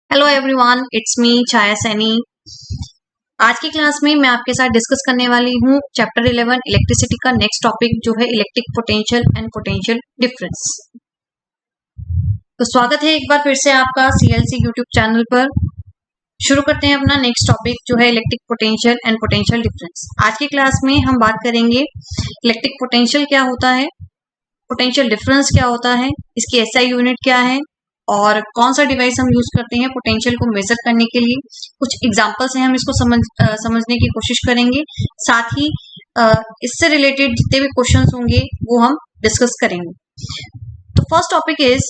Hello everyone, it's me छाया सैनी। आज की class में मैं आपके साथ डिस्कस करने वाली हूँ चैप्टर 11 इलेक्ट्रिसिटी का नेक्स्ट टॉपिक जो है electric potential and potential difference. तो स्वागत है एक बार फिर से आपका सीएलसी यूट्यूब चैनल पर। शुरू करते हैं अपना नेक्स्ट टॉपिक जो है electric potential and potential difference. आज की क्लास में हम बात करेंगे इलेक्ट्रिक पोटेंशियल क्या होता है, पोटेंशियल डिफरेंस क्या होता है, इसकी एसआई यूनिट क्या है और कौन सा डिवाइस हम यूज करते हैं पोटेंशियल को मेजर करने के लिए। कुछ एग्जांपल से हम इसको समझने की कोशिश करेंगे। साथ ही इससे रिलेटेड जितने भी क्वेश्चंस होंगे वो हम डिस्कस करेंगे। तो फर्स्ट टॉपिक इज,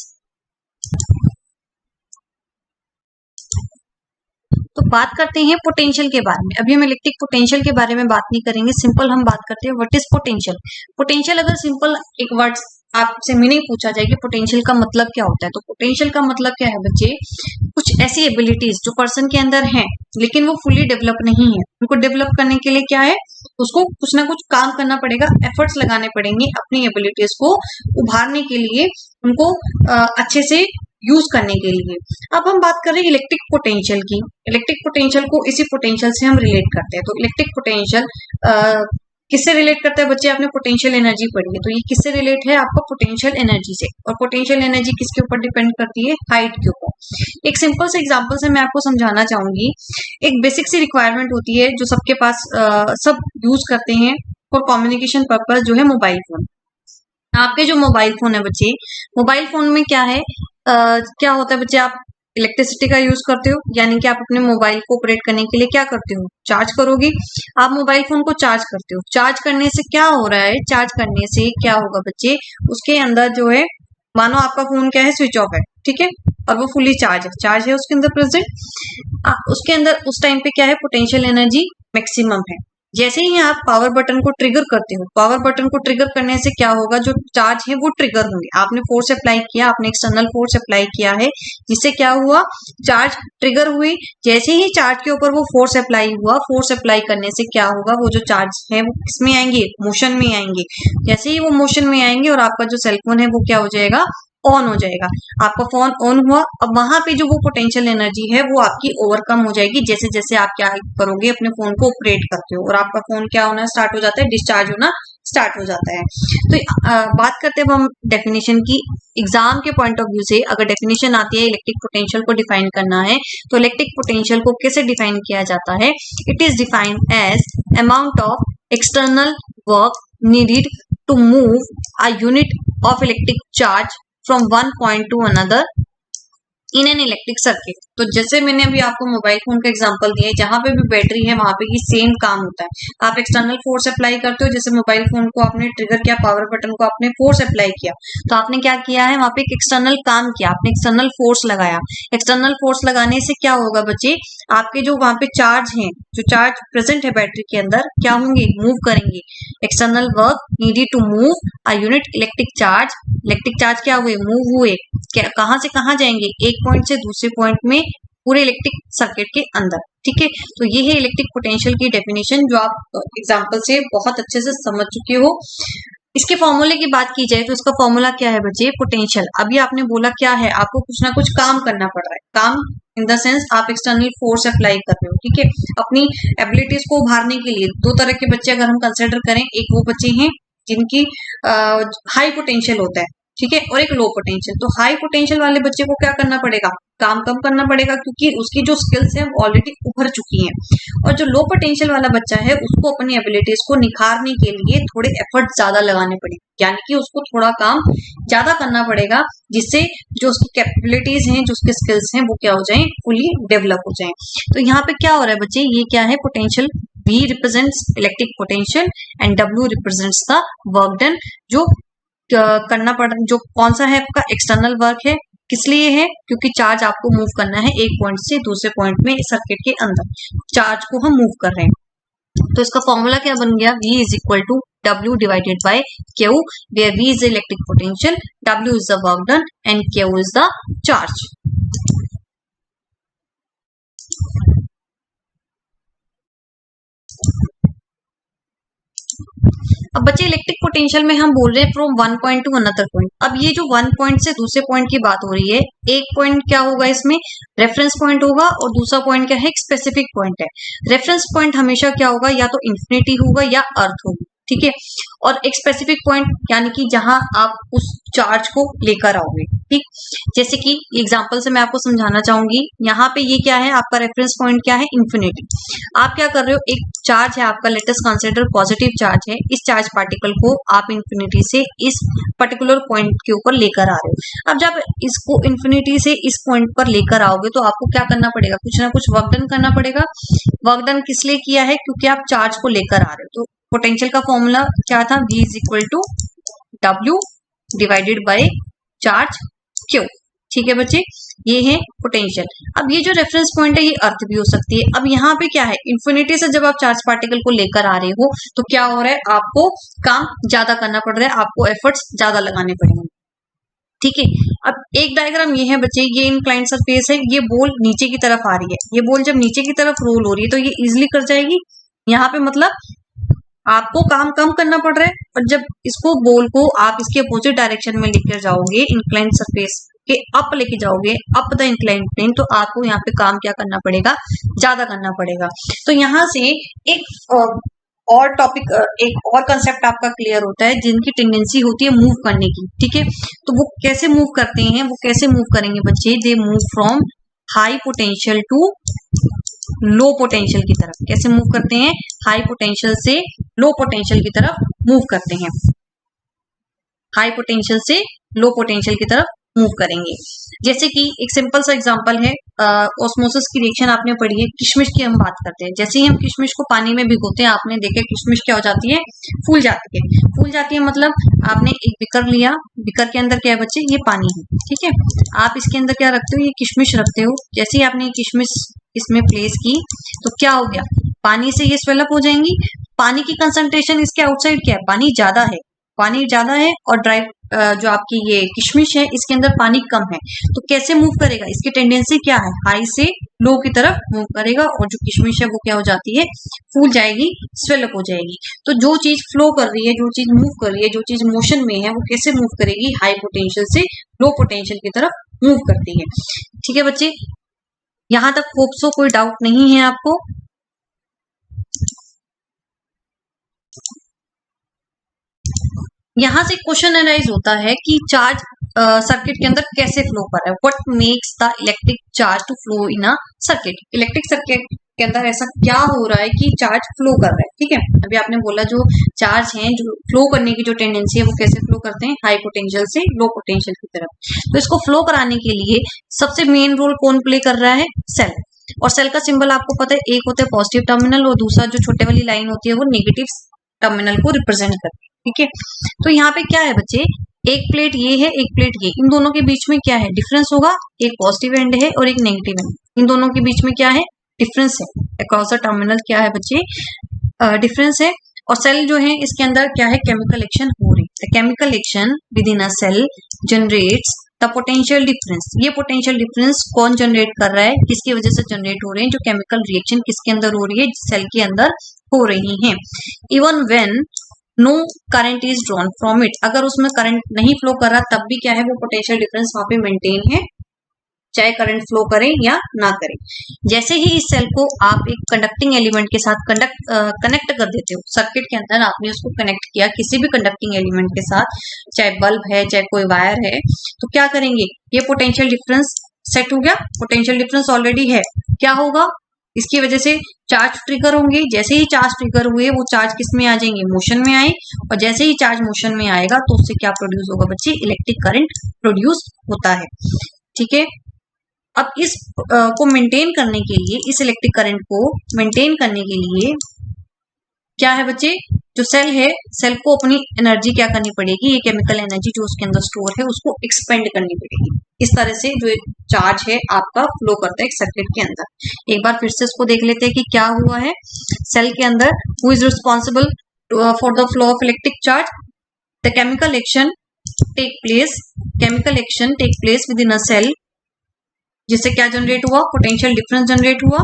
तो बात करते हैं पोटेंशियल के बारे में। अभी हम इलेक्ट्रिक पोटेंशियल के बारे में बात नहीं करेंगे, सिंपल हम बात करते हैं व्हाट इज पोटेंशियल। पोटेंशियल अगर सिंपल एक वर्ड आपसे मीनिंग पूछा जाए कि पोटेंशियल का मतलब क्या होता है, तो पोटेंशियल का मतलब क्या है बच्चे, कुछ ऐसी एबिलिटीज जो पर्सन के अंदर हैं लेकिन वो फुली डेवलप नहीं है, उनको डेवलप करने के लिए क्या है, उसको कुछ ना कुछ काम करना पड़ेगा, एफर्ट्स लगाने पड़ेंगे अपनी एबिलिटीज को उभारने के लिए, उनको अच्छे से यूज करने के लिए। अब हम बात कर रहे हैं इलेक्ट्रिक पोटेंशियल की। इलेक्ट्रिक पोटेंशियल को इसी पोटेंशियल से हम रिलेट करते हैं। तो इलेक्ट्रिक पोटेंशियल किससे रिलेट करता है बच्चे, आपने पोटेंशियल एनर्जी पढ़ी है, तो ये किससे रिलेट है आपका, पोटेंशियल एनर्जी से। और पोटेंशियल एनर्जी किसके ऊपर डिपेंड करती है, हाइट के ऊपर। एक सिंपल से एग्जांपल से मैं आपको समझाना चाहूंगी। एक बेसिक सी रिक्वायरमेंट होती है जो सबके पास सब यूज करते हैं फॉर कम्युनिकेशन पर्पज, जो है मोबाइल फोन। आपके जो मोबाइल फोन है बच्चे, मोबाइल फोन में क्या है, क्या होता है बच्चे, आप इलेक्ट्रिसिटी का यूज करते हो, यानी कि आप अपने मोबाइल को ऑपरेट करने के लिए क्या करते हो, चार्ज करोगे। आप मोबाइल फोन को चार्ज करते हो, चार्ज करने से क्या हो रहा है, चार्ज करने से क्या होगा बच्चे, उसके अंदर जो है, मानो आपका फोन क्या है, स्विच ऑफ है, ठीक है, और वो फुली चार्ज है उसके अंदर प्रेजेंट। उसके अंदर उस टाइम पे क्या है, पोटेंशियल एनर्जी मैक्सिमम है। जैसे ही आप पावर बटन को ट्रिगर करते हो, पावर बटन को ट्रिगर करने से क्या होगा, जो चार्ज है वो ट्रिगर होंगे। आपने फोर्स अप्लाई किया, आपने एक्सटर्नल फोर्स अप्लाई किया है, जिससे क्या हुआ, चार्ज ट्रिगर हुई। जैसे ही चार्ज के ऊपर वो फोर्स अप्लाई हुआ, फोर्स अप्लाई करने से क्या होगा, वो जो चार्ज है वो किसमें आएंगे, मोशन में आएंगे। जैसे ही वो मोशन में आएंगे और आपका जो सेलफोन है वो क्या हो जाएगा, ऑन हो जाएगा। आपका फोन ऑन हुआ, अब वहां पे जो वो पोटेंशियल एनर्जी है वो आपकी ओवरकम हो जाएगी जैसे जैसे आप क्या करोगे, अपने फोन को ऑपरेट करते हो, और आपका फोन क्या होना स्टार्ट हो जाता है, डिस्चार्ज होना स्टार्ट हो जाता है। तो बात करते हैं हम डेफिनेशन की। एग्जाम के पॉइंट ऑफ व्यू से अगर डेफिनेशन आती है इलेक्ट्रिक पोटेंशियल को डिफाइन करना है, तो इलेक्ट्रिक पोटेंशियल को कैसे डिफाइन किया जाता है, it is defined as amount of external work needed to move a unit of electric charge from one point to another in an electric circuit. तो जैसे मैंने अभी आपको मोबाइल फोन का एग्जांपल दिया है, जहां पे भी बैटरी है वहां पे ही सेम काम होता है। आप एक्सटर्नल फोर्स अप्लाई करते हो, जैसे मोबाइल फोन को आपने ट्रिगर किया, पावर बटन को आपने फोर्स अप्लाई किया, तो आपने क्या किया है, वहां पे एक एक्सटर्नल काम किया, आपने एक्सटर्नल फोर्स लगाया। एक्सटर्नल फोर्स लगाने से क्या होगा बच्चे, आपके जो वहां पे चार्ज हैं, जो चार्ज प्रेजेंट है बैटरी के अंदर, क्या होंगे, मूव करेंगे। External work needed to move a unit electric charge. Electric charge क्या हुए, मूव हुए, कहां से कहां जाएंगे, एक पॉइंट से दूसरे पॉइंट में पूरे इलेक्ट्रिक सर्किट के अंदर, ठीक है। तो ये है इलेक्ट्रिक पोटेंशियल की डेफिनेशन, जो आप एग्जांपल से बहुत अच्छे से समझ चुके हो। इसके फॉर्मूले की बात की जाए तो इसका फॉर्मूला क्या है बच्चे, पोटेंशियल। अभी आपने बोला क्या है, आपको कुछ ना कुछ काम करना पड़ रहा है, काम इन द सेंस आप एक्सटर्नल फोर्स अप्लाई कर रहे हो, ठीक है, अपनी एबिलिटीज को उभारने के लिए। दो तरह के बच्चे अगर हम कंसिडर करें, एक वो बच्चे हैं जिनकी हाई पोटेंशियल होता है, ठीक है, और एक लो पोटेंशियल। तो हाई पोटेंशियल वाले बच्चे को क्या करना पड़ेगा, काम कम करना पड़ेगा, क्योंकि उसकी जो स्किल्स हैं वो ऑलरेडी उभर चुकी हैं। और जो लो पोटेंशियल वाला बच्चा है उसको अपनी एबिलिटीज को निखारने के लिए थोड़े एफर्ट ज्यादा लगाने पड़ेंगे, यानी कि उसको थोड़ा काम ज्यादा करना पड़ेगा, जिससे जो उसकी कैपेबिलिटीज हैं, जो उसके स्किल्स हैं, वो क्या हो जाए, फुली डेवलप हो जाए। तो यहाँ पे क्या हो रहा है बच्चे, ये क्या है, potential V represents electric potential and W represents the work done, जो करना पड़, जो कौन सा है आपका एक्सटर्नल वर्क है, किस लिए है, क्योंकि चार्ज आपको मूव करना है एक पॉइंट से दूसरे पॉइंट में सर्किट के अंदर, चार्ज को हम मूव कर रहे हैं। तो इसका फॉर्मूला क्या बन गया, V is equal to W divided by Q, where V is electric potential, W is the work done and Q is the charge. अब बच्चे इलेक्ट्रिक पोटेंशियल में हम बोल रहे हैं from one point to another point. अब ये जो वन पॉइंट से दूसरे पॉइंट की बात हो रही है, एक पॉइंट क्या होगा इसमें, रेफरेंस पॉइंट होगा, और दूसरा पॉइंट क्या है, एक स्पेसिफिक पॉइंट है। रेफरेंस पॉइंट हमेशा क्या होगा, या तो इंफिनिटी होगा या अर्थ होगी, ठीक है। और एक स्पेसिफिक पॉइंट यानी कि जहां आप उस चार्ज को लेकर आओगे, ठीक। जैसे कि एग्जांपल से मैं आपको समझाना चाहूंगी, यहाँ पे ये क्या है, आपका रेफरेंस पॉइंट क्या है, इंफिनिटी। आप क्या कर रहे हो, एक चार्ज है आपका, let us consider positive charge है, इस चार्ज पार्टिकल को आप इंफिनिटी से इस पर्टिकुलर पॉइंट के ऊपर लेकर आ रहे हो। अब जब इसको इंफिनिटी से इस पॉइंट पर लेकर आओगे तो आपको क्या करना पड़ेगा, कुछ ना कुछ वर्क डन करना पड़ेगा। वर्क डन किस लिए किया है, क्योंकि आप चार्ज को लेकर आ रहे हो। तो पोटेंशियल का फॉर्मूला क्या था, V is equal to W divided by charge Q, ठीक है बच्चे, ये है पोटेंशियल। अब ये जो रेफरेंस पॉइंट है ये अर्थ भी हो सकती है। अब यहाँ पे क्या है, इंफिनिटी से जब आप चार्ज पार्टिकल को लेकर आ रहे हो तो क्या हो रहा है, आपको काम ज्यादा करना पड़ रहा है, आपको एफर्ट्स ज्यादा लगाने पड़ेंगे, ठीक है। अब एक डायग्राम ये है बच्चे, ये इंक्लाइंड सरफेस है, ये बॉल नीचे की तरफ आ रही है, ये बॉल जब नीचे की तरफ रोल हो रही है तो ये इजिली कर जाएगी। यहाँ पे मतलब आपको काम कम करना पड़ रहा है, और जब इसको बॉल को आप इसके अपोजिट डायरेक्शन में लेकर जाओगे, इंक्लाइंड सरफेस के अप लेके जाओगे, अप द इंक्लाइंड प्लेन, तो आपको यहाँ पे काम क्या करना पड़ेगा, ज्यादा करना पड़ेगा। तो यहाँ से एक और टॉपिक, एक और कंसेप्ट आपका क्लियर होता है, जिनकी टेंडेंसी होती है मूव करने की, ठीक है। तो वो कैसे मूव करते हैं, वो कैसे मूव करेंगे बच्चे, they move from high potential to low potential की तरफ। कैसे मूव करते हैं, हाई पोटेंशियल से लो पोटेंशियल की तरफ मूव करते हैं, हाई पोटेंशियल से लो पोटेंशियल की तरफ मूव करेंगे। जैसे कि एक सिंपल सा एग्जांपल है, ऑस्मोसिस की रिएक्शन आपने पढ़ी है, किशमिश की हम बात करते हैं। जैसे ही हम किशमिश को पानी में भिगोते हैं, आपने देखा किशमिश क्या हो जाती है, फूल जाती है। फूल जाती है मतलब आपने एक बिकर लिया, बिकर के अंदर क्या है बच्चे, ये पानी है, ठीक है। आप इसके अंदर क्या रखते हो, ये किशमिश रखते हो। जैसे ही आपने किशमिश इसमें प्लेस की तो क्या हो गया, पानी से ये स्वेलअप हो जाएंगी। पानी की कंसंट्रेशन इसके आउटसाइड क्या है, पानी ज्यादा है, पानी ज्यादा है, और ड्राई जो आपकी ये किशमिश है इसके अंदर पानी कम है। तो कैसे मूव करेगा, इसकी टेंडेंसी क्या है, हाई से लो की तरफ मूव करेगा, और जो किशमिश है वो क्या हो जाती है, फूल जाएगी, स्वेलअप हो जाएगी। तो जो चीज फ्लो कर रही है, जो चीज मूव कर रही है, जो चीज मोशन में है, वो कैसे मूव करेगी, हाई पोटेंशियल से लो पोटेंशियल की तरफ मूव करती है, ठीक है बच्चे। यहां तक होप सो कोई डाउट नहीं है आपको। यहां से क्वेश्चन अराइज होता है कि चार्ज सर्किट के अंदर कैसे फ्लो कर रहा है, what makes the electric charge to flow in a circuit. Electric circuit के अंदर ऐसा क्या हो रहा है कि चार्ज फ्लो कर रहा है, ठीक है। अभी आपने बोला जो चार्ज है, जो फ्लो करने की जो टेंडेंसी है, वो कैसे फ्लो करते हैं, हाई पोटेंशियल से लो पोटेंशियल की तरफ। तो इसको फ्लो कराने के लिए सबसे मेन रोल कौन प्ले कर रहा है, सेल। और सेल का सिंबल आपको पता है, एक होता है पॉजिटिव टर्मिनल, और दूसरा जो छोटे वाली लाइन होती है वो नेगेटिव टर्मिनल को रिप्रेजेंट करती है, ठीक है। तो यहाँ पे क्या है बच्चे, एक प्लेट ये है, एक प्लेट ये, इन दोनों के बीच में क्या है, डिफरेंस होगा। एक पॉजिटिव एंड है और एक नेगेटिव एंड, इन दोनों के बीच में क्या है, डिफरेंस है। अक्रॉस द टर्मिनल क्या है बच्चे, डिफरेंस है। और सेल जो है इसके अंदर क्या है, केमिकल एक्शन हो रही है। Chemical action within a cell generates the potential difference. ये पोटेंशियल डिफरेंस कौन जनरेट कर रहा है, किसकी वजह से जनरेट हो रहे हैं, जो केमिकल रिएक्शन किसके अंदर हो रही है, सेल के अंदर हो रही है। Even when no current is drawn from it, अगर उसमें करंट नहीं फ्लो कर रहा तब भी क्या है, वो पोटेंशियल डिफरेंस वहां पे मेंटेन है, चाहे करंट फ्लो करे या ना करे। जैसे ही इस सेल को आप एक कंडक्टिंग एलिमेंट के साथ कनेक्ट कर देते हो, सर्किट के अंदर आपने उसको कनेक्ट किया किसी भी कंडक्टिंग एलिमेंट के साथ, चाहे बल्ब है चाहे कोई वायर है, तो क्या करेंगे, ये पोटेंशियल डिफरेंस सेट हो गया। पोटेंशियल डिफरेंस ऑलरेडी है, क्या होगा, इसकी वजह से चार्ज ट्रिगर होंगे। जैसे ही चार्ज ट्रिगर हुए वो चार्ज किस में आ जाएंगे, मोशन में आए, और जैसे ही चार्ज मोशन में आएगा तो उससे क्या प्रोड्यूस होगा बच्चे, इलेक्ट्रिक करंट प्रोड्यूस होता है, ठीक है। अब इस को मेंटेन करने के लिए, इस इलेक्ट्रिक करंट को मेंटेन करने के लिए क्या है बच्चे, जो सेल है, सेल को अपनी एनर्जी क्या करनी पड़ेगी, ये केमिकल एनर्जी जो उसके अंदर स्टोर है उसको एक्सपेंड करनी पड़ेगी। इस तरह से जो चार्ज है आपका फ्लो करता है एक सर्किट के अंदर। एक बार फिर से इसको देख लेते हैं कि क्या हुआ है सेल के अंदर। Who is responsible for the flow of electric charge, the chemical action take place within a cell, जिससे क्या जनरेट हुआ, पोटेंशियल डिफरेंस जनरेट हुआ।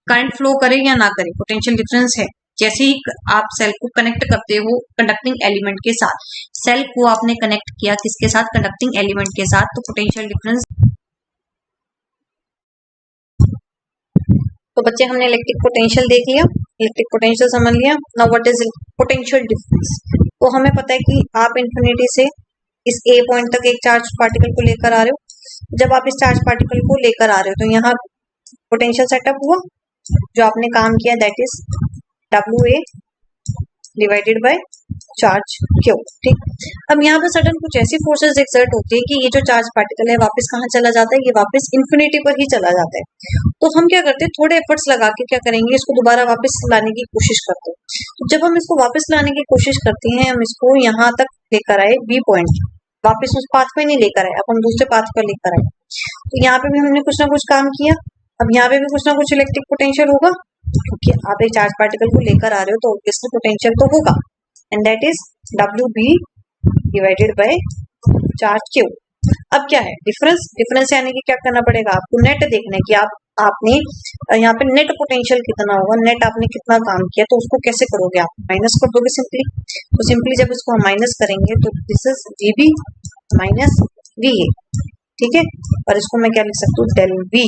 करंट फ्लो करे या ना करे, पोटेंशियल डिफरेंस है, जैसे ही आप सेल को कनेक्ट करते हो कंडक्टिंग एलिमेंट के साथ, सेल को आपने कनेक्ट किया किसके साथ, कंडक्टिंग एलिमेंट के साथ, तो पोटेंशियल डिफरेंस। तो बच्चे हमने इलेक्ट्रिक पोटेंशियल देख लिया, इलेक्ट्रिक पोटेंशियल समझ लिया। Now what is potential difference. तो हमें पता है कि आप इन्फिनिटी से इस ए पॉइंट तक एक चार्ज पार्टिकल को लेकर आ रहे हो। जब आप इस चार्ज पार्टिकल को लेकर आ रहे हो तो यहाँ पोटेंशियल सेटअप हुआ, जो आपने काम किया that is WA divided by charge Q। ठीक, अब यहाँ पे सडन कुछ ऐसी फोर्सेस एक्सर्ट होती है कि ये जो चार्ज पार्टिकल है वापस कहाँ चला जाता है, ये वापस इन्फिनिटी पर ही चला जाता है। तो हम क्या करते हैं, थोड़े एफर्ट्स लगा के क्या करेंगे, इसको दोबारा वापस लाने की कोशिश करते हैं। तो जब हम इसको वापस लाने की कोशिश करते हैं, हम इसको यहाँ तक लेकर आए B पॉइंट, वापस उस पाथ पे नहीं लेकर आए, अब हम दूसरे पाथ पर लेकर आए। तो यहाँ पे भी हमने कुछ ना कुछ काम किया, अब यहाँ पे भी कुछ ना कुछ इलेक्ट्रिक पोटेंशियल होगा, क्योंकि आप एक चार्ज पार्टिकल को लेकर आ रहे हो तो ऑब्वियसली पोटेंशियल तो होगा, and that is WB divided by charge Q। अब क्या है डिफरेंस, डिफरेंस यानी कि क्या करना पड़ेगा आपको, नेट देखना है कि आपने यहाँ पे नेट पोटेंशियल कितना होगा, नेट आपने कितना काम किया, तो उसको कैसे करोगे आप, माइनस कर दोगे सिंपली। तो सिंपली जब इसको हम माइनस करेंगे तो this is VB minus VA, ठीक है, और इसको मैं क्या लिख सकती हूँ, del V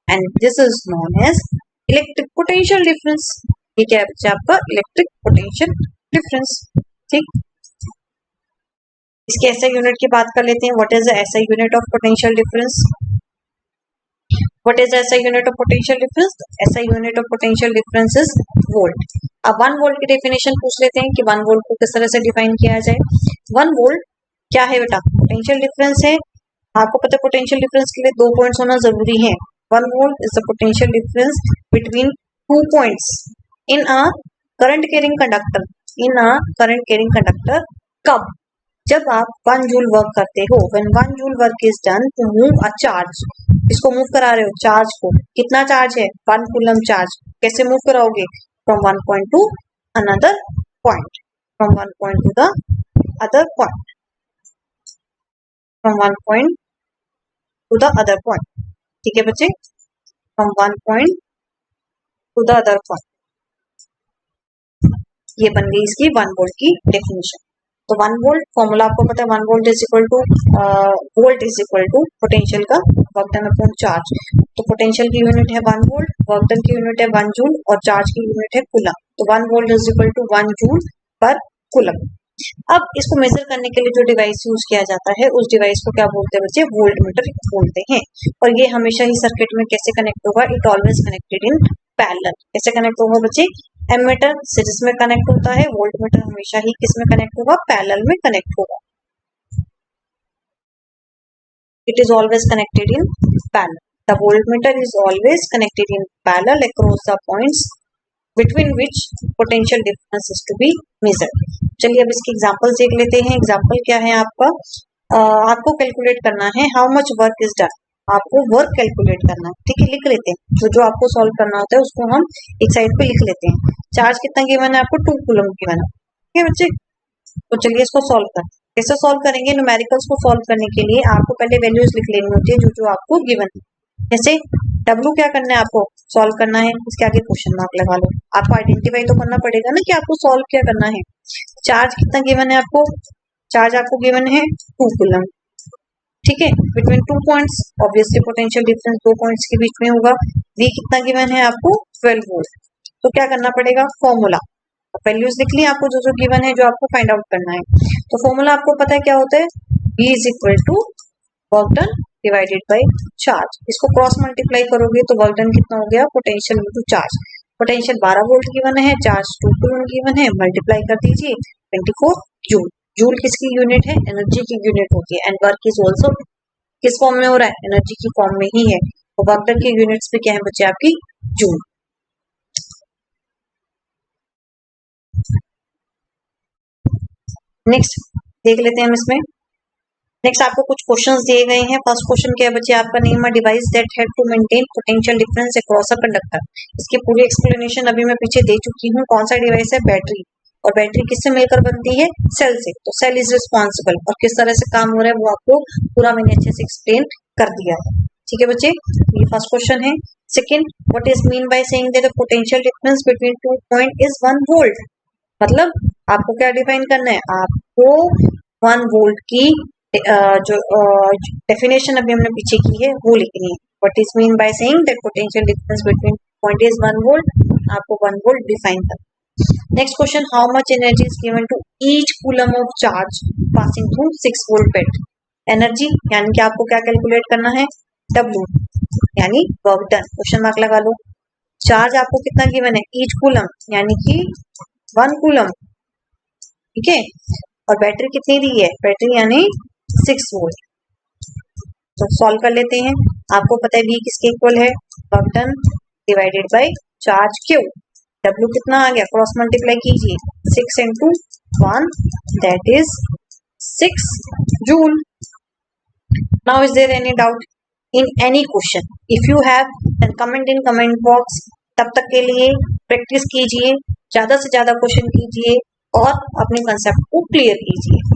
and this is known as electric potential difference. ये क्या है बच्चे, आपका इलेक्ट्रिक पोटेंशियल डिफरेंस। ठीक, इसके SI यूनिट की बात कर लेते हैं। What is the SI unit of potential difference, what is the SI unit of potential difference, SI unit of potential difference is volt. अब 1 वोल्ट की डेफिनेशन पूछ लेते हैं कि 1 वोल्ट को किस तरह से डिफाइन किया जाए। 1 वोल्ट क्या है बेटा, पोटेंशियल डिफरेंस है। आपको पता है पोटेंशियल डिफरेंस के लिए 2 पॉइंट्स होना जरूरी है। 1 volt is the potential difference between 2 points in a current carrying conductor, in a current carrying conductor। कब, जब आप 1 जूल वर्क करते हो, when 1 joule work is done to move a charge, इसको मूव करा रहे हो चार्ज को, कितना चार्ज है 1 कूलम चार्ज, कैसे मूव कराओगे, from one point to another point, from one point to the other point, from one point to the other point। ठीक है बच्चे, from 1 point two the other point, ये बन गई इसकी 1 वोल्ट की डेफिनेशन। तो 1 वोल्ट फॉर्मूला आपको पता है, 1 volt is equal to potential का वर्क डन अपॉन चार्ज। तो पोटेंशियल की यूनिट है 1 वोल्ट, वर्क डन की यूनिट है 1 जूल और चार्ज की यूनिट है कूलम। तो 1 volt is equal to 1 joule per coulomb. अब इसको मेजर करने के लिए जो डिवाइस यूज किया जाता है उस डिवाइस को क्या बोलते हैं बच्चे, वोल्ट मीटर बोलते हैं। और ये हमेशा ही सर्किट में कैसे कनेक्ट होगा, it always connected in parallel. कैसे कनेक्ट होगा बच्चे, एमीटर सीरीज में कनेक्ट होता है, वोल्ट मीटर हमेशा ही किस में कनेक्ट होगा, पैरेलल में कनेक्ट होगा। It is always connected in parallel, the volt meter is always connected in parallel across the points between which potential difference is to be measured। चलिए अब इसकी एग्जांपल्स देख लेते हैं। एग्जांपल क्या है आपका, आपको कैलकुलेट करना है how much work is done, आपको वर्क कैलकुलेट करना है। ठीक है, लिख लेते हैं जो आपको सॉल्व करना होता है उसको हम एक साइड पे लिख लेते हैं। चार्ज कितना गिवन है आपको, 2 कूलम गिवन है। ठीक है बच्चे, तो चलिए इसको सॉल्व करें। कैसे सॉल्व करेंगे, न्यूमेरिकल्स को सॉल्व करने के लिए आपको पहले वैल्यूज लिख लेनी होती है जो आपको गिवन है। जैसे W क्या करना है, आपको सॉल्व करना है, इसके आगे क्वेश्चन मार्क लगा लो। आपको आइडेंटिफाई तो करना पड़ेगा ना कि आपको सॉल्व क्या करना है। चार्ज कितना गिवन है आपको, चार्ज आपको गिवन है 2 कूलम। ठीक है, between 2 points obviously potential difference 2 points के बीच में होगा। V कितना गिवन है आपको 12 वोल्ट। तो क्या करना पड़ेगा, फॉर्मूला वैल्यूज लिख ली आपको जो गिवन है, जो आपको फाइंड आउट करना है। तो फॉर्मूला आपको पता है क्या होता है, V is equal to work done divided by charge. इसको क्रॉस मल्टीप्लाई करोगे तो वर्क डन कितना हो गया, potential into charge. Potential 12 volt given है, चार्ज 2 कूलम गिवन है, मल्टीप्लाई कर दीजिए 24 जूल। जूल किसकी यूनिट है, एनर्जी की यूनिट होती है। एंड वर्क इज ऑल्सो किस फॉर्म में हो रहा है, एनर्जी की फॉर्म में ही है। तो वर्क डन की यूनिट्स भी क्या है बच्चे आपकी, जूल। नेक्स्ट देख लेते हैं हम इसमें। नेक्स्ट आपको कुछ क्वेश्चंस दिए गए हैं। फर्स्ट क्वेश्चन क्या है बच्चे आपका, name a device that had to maintain potential difference across a conductor. इसकी पूरी एक्सप्लेनेशन अभी मैं पीछे दे चुकी हूँ। कौन सा डिवाइस है, बैटरी। और बैटरी किससे मिलकर बनती है, सेल से। तो सेल इज रिस्पॉन्सिबल, और किस तरह से काम हो रहा है वो आपको पूरा मैंने अच्छे से एक्सप्लेन कर दिया है। ठीक है बच्चे, ये फर्स्ट क्वेश्चन है। Second, what is mean by saying that the potential difference between two point is 1 volt. मतलब आपको क्या डिफाइन करना है, आपको 1 वोल्ट की जो डेफिनेशन अभी हमने पीछे की है वो लिखनी है। What is mean by saying that potential difference between point is 1 volt, आपको 1 वोल्ट डिफाइन करना। Next question, how much energy is given to each coulomb of charge passing through 6 volt battery. Energy यानी कि आपको क्या calculate करना है, W यानी work done, question mark लगा लो। चार्ज आपको कितना गिवन है, ईच कूलम यानी कि 1 कूलम, ठीक है, और बैटरी कितनी दी है, बैटरी यानी 6 वोल्ट। तो सॉल्व कर लेते हैं। आपको पता है V किसके इक्वल है, work done divided by charge Q। W कितना आ गया, क्रॉस मल्टीप्लाई कीजिए, 6 into 1 that is 6 joule. Now is there any doubt in any question? If you have, then comment in comment box। तब तक के लिए practice कीजिए, ज्यादा से ज्यादा क्वेश्चन कीजिए और अपने कंसेप्ट को क्लियर कीजिए।